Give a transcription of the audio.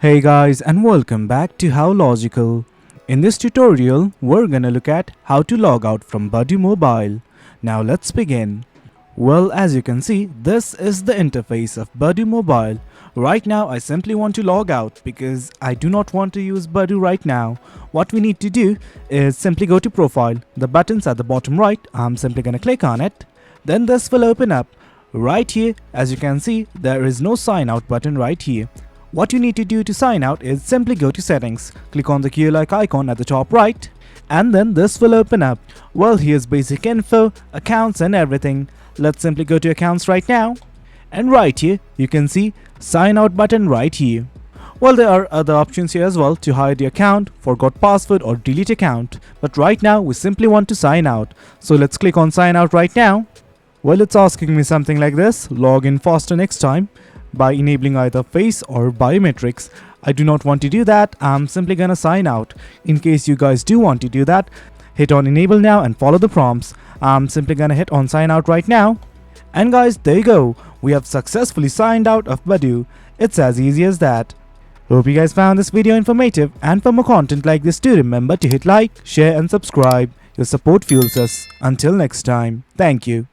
Hey guys, and welcome back to How Logical. In this tutorial, we're gonna look at how to log out from Badoo Mobile. Now let's begin. Well, as you can see, this is the interface of Badoo Mobile. Right now, I simply want to log out because I do not want to use Badoo right now. What we need to do is simply go to Profile. The button's at the bottom right. I'm simply gonna click on it. Then this will open up. Right here, as you can see, there is no sign out button right here. What you need to do to sign out is simply go to settings, click on the gear-like icon at the top right, and then this will open up. Well, here's basic info, accounts and everything. Let's simply go to accounts right now. And right here, you can see sign out button right here. Well, there are other options here as well to hide the account, forgot password or delete account. But right now, we simply want to sign out. So let's click on sign out right now. Well, it's asking me something like this, log in faster next time by enabling either face or biometrics. I do not want to do that. I'm simply gonna sign out. In case you guys do want to do that, hit on enable now and follow the prompts. I'm simply gonna hit on sign out right now. And guys, there you go. We have successfully signed out of Badoo. It's as easy as that. Hope you guys found this video informative, and for more content like this, do remember to hit like, share and subscribe. Your support fuels us. Until next time, thank you.